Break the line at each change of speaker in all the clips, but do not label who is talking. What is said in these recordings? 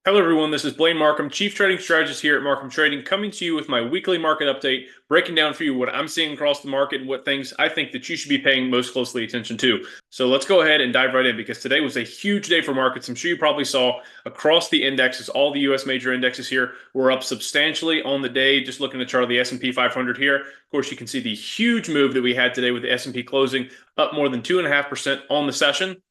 Hello, everyone. This is Blane Markham, Chief Trading Strategist here at Markham Trading, coming to you with my weekly market update, breaking down for you what I'm seeing across the market and what things I think that you should be paying most closely attention to. So let's go ahead and dive right in because today was a huge day for markets. I'm sure you probably saw across the indexes, all the U.S. major indexes here were up substantially on the day. Just looking at the chart of the S&P 500 here, of course, you can see the huge move that we had today with the S&P closing up more than 2.5% on the session.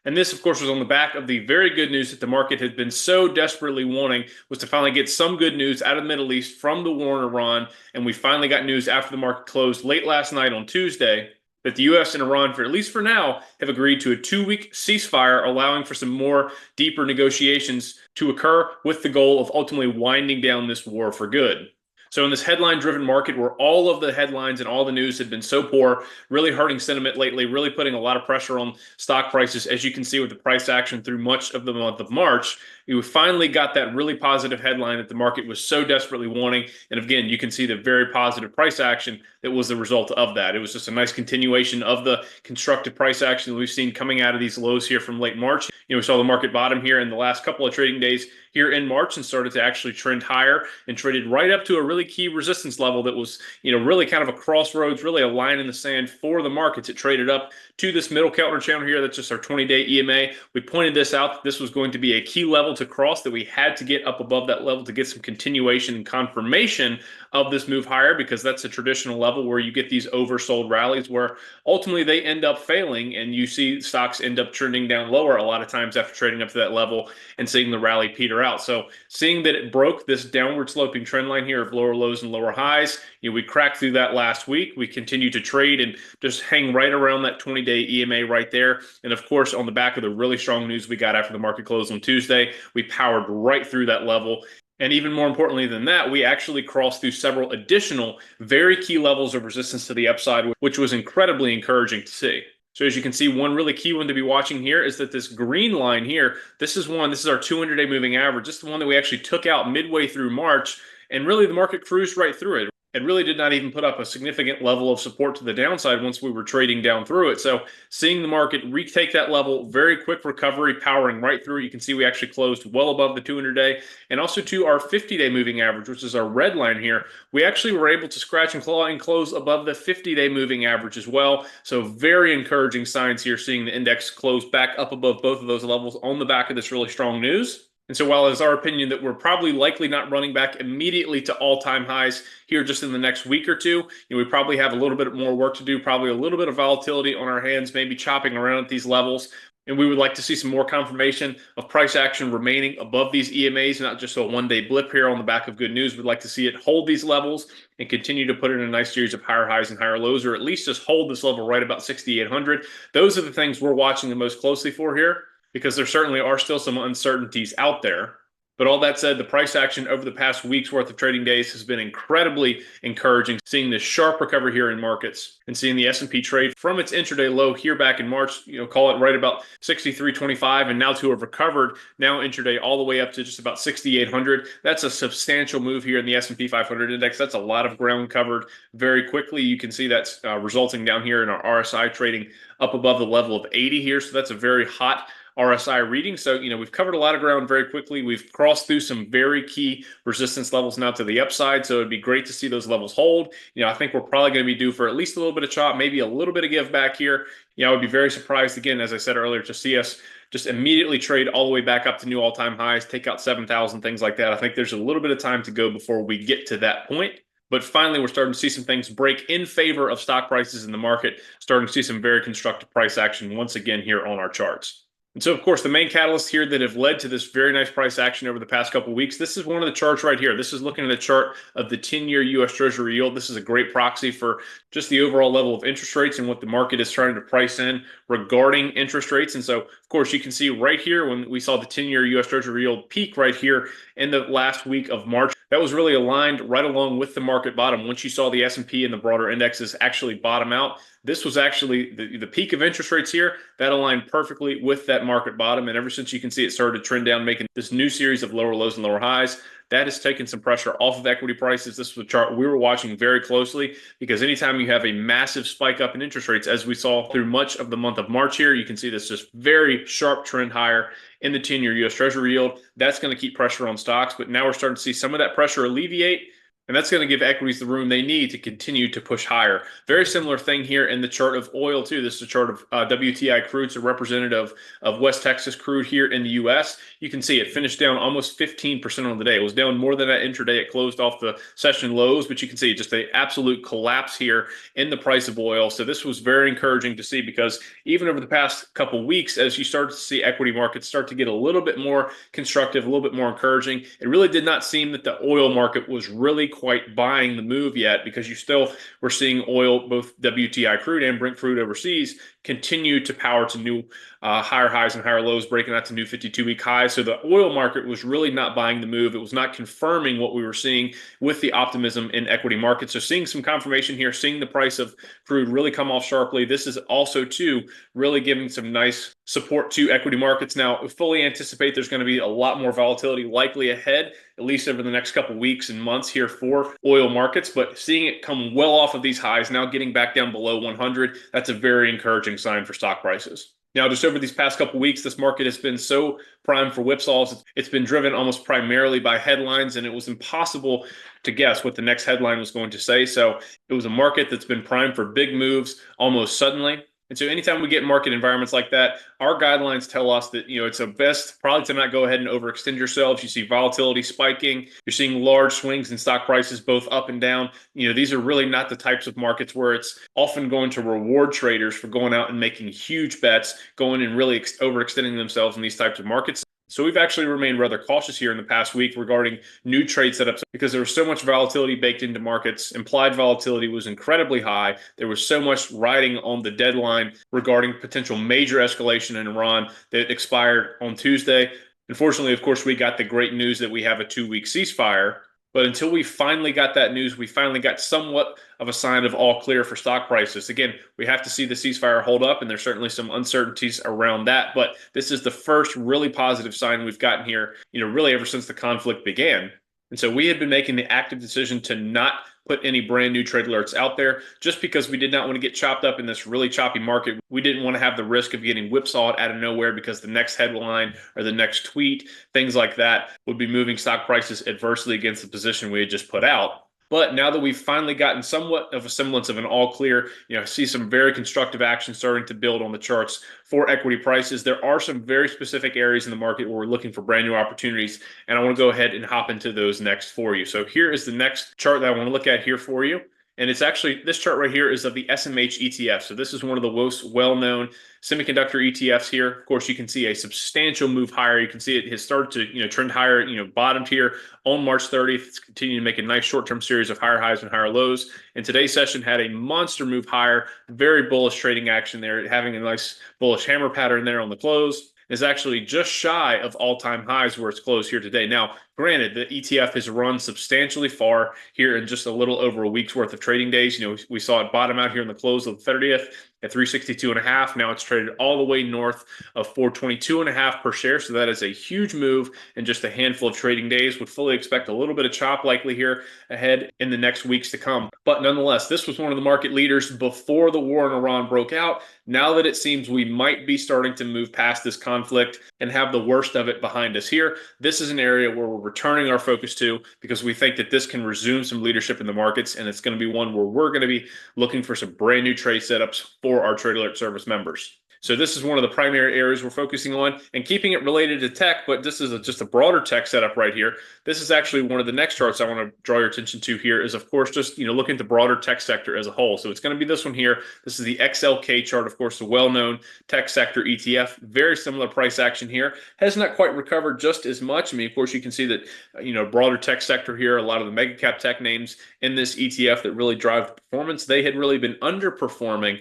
And this, of course, was on the back of the very good news that the market had been so desperately wanting, was to finally get some good news out of the Middle East from the war in Iran. And we finally got news after the market closed late last night on Tuesday that the U.S. and Iran, for at least for now, have agreed to a 2-week ceasefire, allowing for some more deeper negotiations to occur with the goal of ultimately winding down this war for good. So in this headline-driven market where all of the headlines and all the news had been so poor, really hurting sentiment lately, really putting a lot of pressure on stock prices, as you can see with the price action through much of the month of March, we finally got that really positive headline that the market was so desperately wanting. And again, you can see the very positive price action that was the result of that. It was just a nice continuation of the constructive price action that we've seen coming out of these lows here from late March. We saw the market bottom here in the last couple of trading days here in March and started to actually trend higher and traded right up to a really key resistance level that was, really kind of a crossroads, really a line in the sand for the markets. It traded up to this middle counter channel here. That's just our 20-day EMA. We pointed this out that this was going to be a key level to cross, that we had to get up above that level to get some continuation and confirmation of this move higher, because that's a traditional level where you get these oversold rallies where ultimately they end up failing and you see stocks end up trending down lower a lot of times after trading up to that level and seeing the rally peter out. So seeing that it broke this downward sloping trend line here of lower lows and lower highs, we cracked through that last week. We continue to trade and just hang right around that 20-day EMA right there. And of course, on the back of the really strong news we got after the market closed on Tuesday, we powered right through that level. And even more importantly than that, we actually crossed through several additional very key levels of resistance to the upside, which was incredibly encouraging to see. So as you can see, one really key one to be watching here is that this green line here, this is our 200-day moving average. This is the one that we actually took out midway through March, and really the market cruised right through it. It really did not even put up a significant level of support to the downside once we were trading down through it. So seeing the market retake that level, very quick recovery, powering right through it. You can see we actually closed well above the 200-day and also to our 50-day moving average, which is our red line here. We actually were able to scratch and claw and close above the 50-day moving average as well. So very encouraging signs here, seeing the index close back up above both of those levels on the back of this really strong news. And so while it's our opinion that we're probably likely not running back immediately to all-time highs here just in the next week or two, we probably have a little bit more work to do, probably a little bit of volatility on our hands, maybe chopping around at these levels. And we would like to see some more confirmation of price action remaining above these EMAs, not just a one-day blip here on the back of good news. We'd like to see it hold these levels and continue to put in a nice series of higher highs and higher lows, or at least just hold this level right about 6,800. Those are the things we're watching the most closely for here, because there certainly are still some uncertainties out there. But all that said, the price action over the past week's worth of trading days has been incredibly encouraging, seeing this sharp recovery here in markets and seeing the S&P trade from its intraday low here back in March, call it right about 63.25, and now to have recovered now intraday all the way up to just about 6,800. That's a substantial move here in the S&P 500 index. That's a lot of ground covered very quickly. You can see that's resulting down here in our RSI trading up above the level of 80 here. So that's a very hot RSI reading. So, we've covered a lot of ground very quickly. We've crossed through some very key resistance levels now to the upside. So it'd be great to see those levels hold. I think we're probably going to be due for at least a little bit of chop, maybe a little bit of give back here. I would be very surprised, again, as I said earlier, to see us just immediately trade all the way back up to new all-time highs, take out 7,000, things like that. I think there's a little bit of time to go before we get to that point. But finally, we're starting to see some things break in favor of stock prices in the market, starting to see some very constructive price action once again here on our charts. And so, of course, the main catalysts here that have led to this very nice price action over the past couple of weeks, this is one of the charts right here. This is looking at a chart of the 10-year U.S. Treasury yield. This is a great proxy for just the overall level of interest rates and what the market is trying to price in regarding interest rates. And so, of course, you can see right here when we saw the 10-year U.S. Treasury yield peak right here in the last week of March, that was really aligned right along with the market bottom. Once you saw the S&P and the broader indexes actually bottom out, this was actually the peak of interest rates here. That aligned perfectly with that market bottom. And ever since, you can see it started to trend down, making this new series of lower lows and lower highs. that has taken some pressure off of equity prices. This was a chart we were watching very closely because anytime you have a massive spike up in interest rates, as we saw through much of the month of March here, you can see this just very sharp trend higher in the 10-year U.S. Treasury yield. That's going to keep pressure on stocks, but now we're starting to see some of that pressure alleviate. And that's going to give equities the room they need to continue to push higher. Very similar thing here in the chart of oil, too. This is a chart of WTI crude. It's a representative of West Texas crude here in the U.S. You can see it finished down almost 15% on the day. It was down more than that intraday. It closed off the session lows, but you can see just an absolute collapse here in the price of oil. So this was very encouraging to see because even over the past couple of weeks, as you start to see equity markets start to get a little bit more constructive, a little bit more encouraging, it really did not seem that the oil market was really quite buying the move yet because you still were seeing oil, both WTI crude and Brent crude overseas, continue to power to new higher highs and higher lows, breaking out to new 52-week highs. So the oil market was really not buying the move. It was not confirming what we were seeing with the optimism in equity markets. So seeing some confirmation here, seeing the price of crude really come off sharply. This is also, too, really giving some nice support to equity markets. Now, we fully anticipate there's going to be a lot more volatility likely ahead, at least over the next couple of weeks and months here for oil markets. But seeing it come well off of these highs, now getting back down below 100, that's a very encouraging sign for stock prices. Now, just over these past couple of weeks, this market has been so primed for whipsaws. It's been driven almost primarily by headlines, and it was impossible to guess what the next headline was going to say. So it was a market that's been primed for big moves almost suddenly. And so anytime we get market environments like that, our guidelines tell us that, it's a best probably to not go ahead and overextend yourselves. You see volatility spiking. You're seeing large swings in stock prices, both up and down. These are really not the types of markets where it's often going to reward traders for going out and making huge bets, going and really overextending themselves in these types of markets. So we've actually remained rather cautious here in the past week regarding new trade setups because there was so much volatility baked into markets. Implied volatility was incredibly high. There was so much riding on the deadline regarding potential major escalation in Iran that expired on Tuesday. Unfortunately, of course, we got the great news that we have a 2-week ceasefire. But until we finally got that news, we finally got somewhat of a sign of all clear for stock prices. Again, we have to see the ceasefire hold up, and there's certainly some uncertainties around that. But this is the first really positive sign we've gotten here, really ever since the conflict began. And so we had been making the active decision to not put any brand new trade alerts out there just because we did not want to get chopped up in this really choppy market. We didn't want to have the risk of getting whipsawed out of nowhere because the next headline or the next tweet, things like that, would be moving stock prices adversely against the position we had just put out. But now that we've finally gotten somewhat of a semblance of an all clear, see some very constructive action starting to build on the charts for equity prices. There are some very specific areas in the market where we're looking for brand new opportunities, and I want to go ahead and hop into those next for you. So here is the next chart that I want to look at here for you. And it's actually, this chart right here is of the SMH ETF. So this is one of the most well-known semiconductor ETFs here. Of course, you can see a substantial move higher. You can see it has started to, trend higher, bottomed here on March 30th. It's continuing to make a nice short-term series of higher highs and higher lows. And today's session had a monster move higher, very bullish trading action there, having a nice bullish hammer pattern there on the close. Is actually just shy of all-time highs where it's closed here today. Now, granted, the ETF has run substantially far here in just a little over a week's worth of trading days. We saw it bottom out here in the close of the 30th at 362.5. Now it's traded all the way north of 422.5 per share. So that is a huge move in just a handful of trading days. Would fully expect a little bit of chop likely here ahead in the next weeks to come. But nonetheless, this was one of the market leaders before the war in Iran broke out. Now that it seems we might be starting to move past this conflict and have the worst of it behind us here, this is an area where we're returning our focus to because we think that this can resume some leadership in the markets, and it's going to be one where we're going to be looking for some brand new trade setups for our Trade Alert Service members. So this is one of the primary areas we're focusing on and keeping it related to tech, but this is just a broader tech setup right here. This is actually one of the next charts I want to draw your attention to here is, of course, just, looking at the broader tech sector as a whole. So it's going to be this one here. This is the XLK chart, of course, the well-known tech sector ETF. Very similar price action here. Has not quite recovered just as much. I mean, of course, you can see that, broader tech sector here, a lot of the mega cap tech names in this ETF that really drive the performance, they had really been underperforming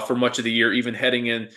for much of the year, even heading in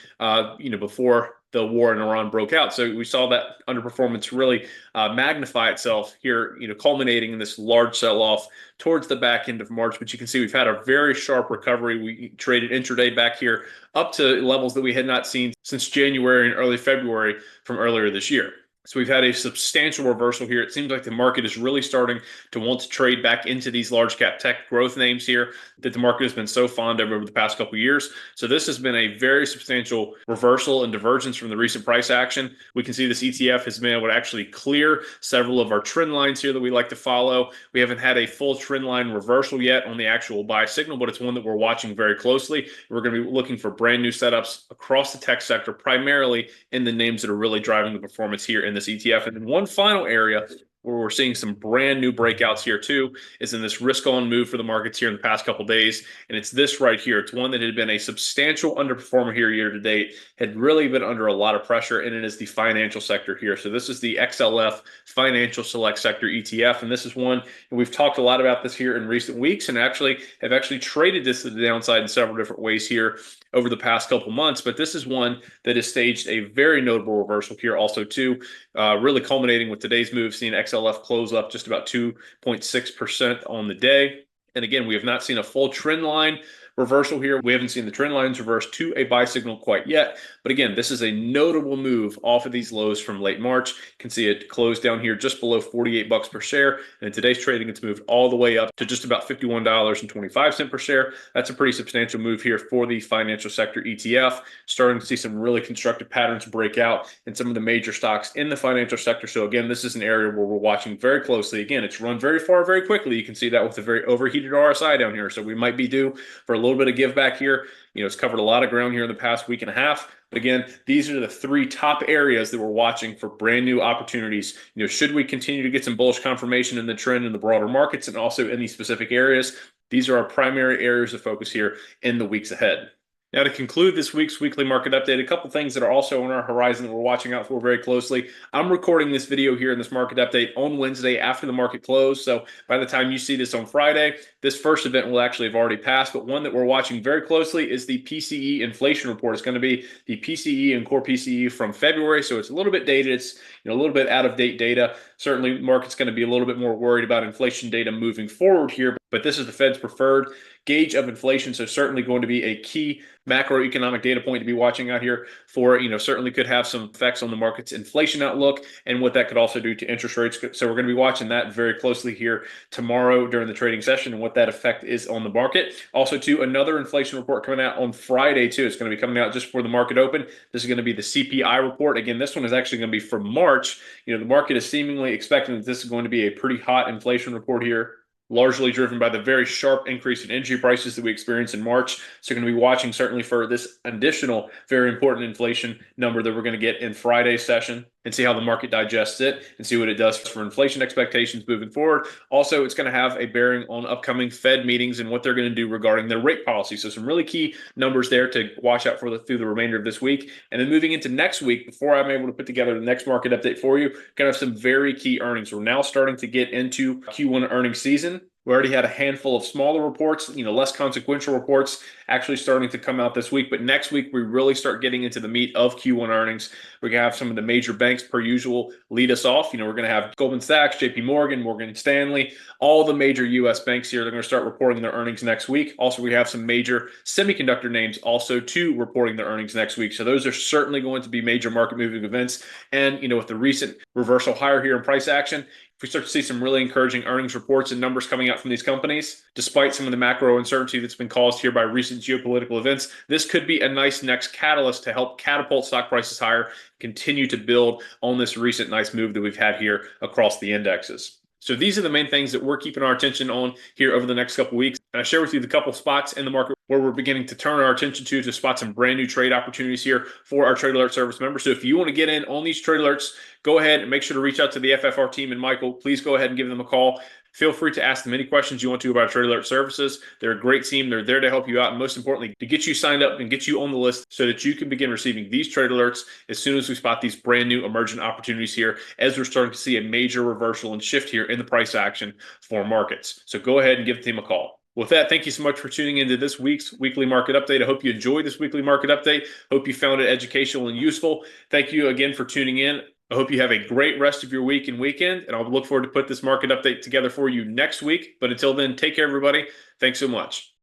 before the war in Iran broke out. So we saw that underperformance really magnify itself here, culminating in this large sell-off towards the back end of March. But you can see we've had a very sharp recovery. We traded intraday back here up to levels that we had not seen since January and early February from earlier this year. So we've had a substantial reversal here. It seems like the market is really starting to want to trade back into these large cap tech growth names here that the market has been so fond of over the past couple of years. So this has been a very substantial reversal and divergence from the recent price action. We can see this ETF has been able to actually clear several of our trend lines here that we like to follow. We haven't had a full trend line reversal yet on the actual buy signal, but it's one that we're watching very closely. We're going to be looking for brand new setups across the tech sector, primarily in the names that are really driving the performance here in this ETF. And then one final area where we're seeing some brand new breakouts here too is in this risk on move for the markets here in the past couple of days. And it's this right here. It's one that had been a substantial underperformer here year to date, had really been under a lot of pressure, and it is the financial sector here. So this is the XLF Financial Select Sector ETF. And this is one, and we've talked a lot about this here in recent weeks and have actually traded this to the downside in several different ways here over the past couple months. But this is one that has staged a very notable reversal here also too, really culminating with today's move, seeing XLF close up just about 2.6% on the day. And again, we have not seen a full trend line reversal here. We haven't seen the trend lines reverse to a buy signal quite yet. But again, this is a notable move off of these lows from late March. You can see it closed down here just below 48 bucks per share. And in today's trading, it's moved all the way up to just about $51.25 per share. That's a pretty substantial move here for the financial sector ETF. Starting to see some really constructive patterns break out in some of the major stocks in the financial sector. So again, this is an area where we're watching very closely. Again, it's run very far, very quickly. You can see that with a very overheated RSI down here. So we might be due for a little bit of give back here. It's covered a lot of ground here in the past week and a half. But again, these are the three top areas that we're watching for brand new opportunities. Should we continue to get some bullish confirmation in the trend in the broader markets and also in these specific areas, these are our primary areas of focus here in the weeks ahead. Now, to conclude this week's weekly market update, a couple things that are also on our horizon that we're watching out for very closely. I'm recording this video here in this market update on Wednesday after the market closed. So by the time you see this on Friday, this first event will actually have already passed. But one that we're watching very closely is the PCE inflation report. It's going to be the PCE and core PCE from February. So it's a little bit dated. It's a little bit out of date data. Certainly, the market's going to be a little bit more worried about inflation data moving forward here. But this is the Fed's preferred gauge of inflation. So certainly going to be a key macroeconomic data point to be watching out here for, certainly could have some effects on the market's inflation outlook and what that could also do to interest rates. So we're going to be watching that very closely here tomorrow during the trading session and what that effect is on the market. Also, too, another inflation report coming out on Friday, too. It's going to be coming out just before the market open. This is going to be the CPI report. Again, this one is actually going to be for March. The market is seemingly expecting that this is going to be a pretty hot inflation report here, largely driven by the very sharp increase in energy prices that we experienced in March. So we're going to be watching certainly for this additional very important inflation number that we're going to get in Friday's session and see how the market digests it and see what it does for inflation expectations moving forward. Also, it's going to have a bearing on upcoming Fed meetings and what they're going to do regarding their rate policy. So some really key numbers there to watch out for through the remainder of this week. And then moving into next week, before I'm able to put together the next market update for you, going to have some very key earnings. We're now starting to get into Q1 earnings season. We already had a handful of smaller reports, less consequential reports actually starting to come out this week. But next week, we really start getting into the meat of Q1 earnings. We're going to have some of the major banks per usual lead us off. We're going to have Goldman Sachs, JP Morgan, Morgan Stanley, all the major U.S. banks here. They're going to start reporting their earnings next week. Also, we have some major semiconductor names also too reporting their earnings next week. So those are certainly going to be major market moving events. And, with the recent reversal higher here in price action, if we start to see some really encouraging earnings reports and numbers coming out from these companies, despite some of the macro uncertainty that's been caused here by recent geopolitical events, this could be a nice next catalyst to help catapult stock prices higher, continue to build on this recent nice move that we've had here across the indexes. So these are the main things that we're keeping our attention on here over the next couple of weeks. And I share with you the couple spots in the market where we're beginning to turn our attention to spot some brand new trade opportunities here for our Trade Alert service members. So if you want to get in on these trade alerts, go ahead and make sure to reach out to the FFR team and Michael. Please go ahead and give them a call. Feel free to ask them any questions you want to about Trade Alert services. They're a great team. They're there to help you out. And most importantly, to get you signed up and get you on the list so that you can begin receiving these trade alerts as soon as we spot these brand new emergent opportunities here, as we're starting to see a major reversal and shift here in the price action for markets. So go ahead and give the team a call. With that, thank you so much for tuning into this week's weekly market update. I hope you enjoyed this weekly market update. Hope you found it educational and useful. Thank you again for tuning in. I hope you have a great rest of your week and weekend, and I'll look forward to put this market update together for you next week. But until then, take care, everybody. Thanks so much.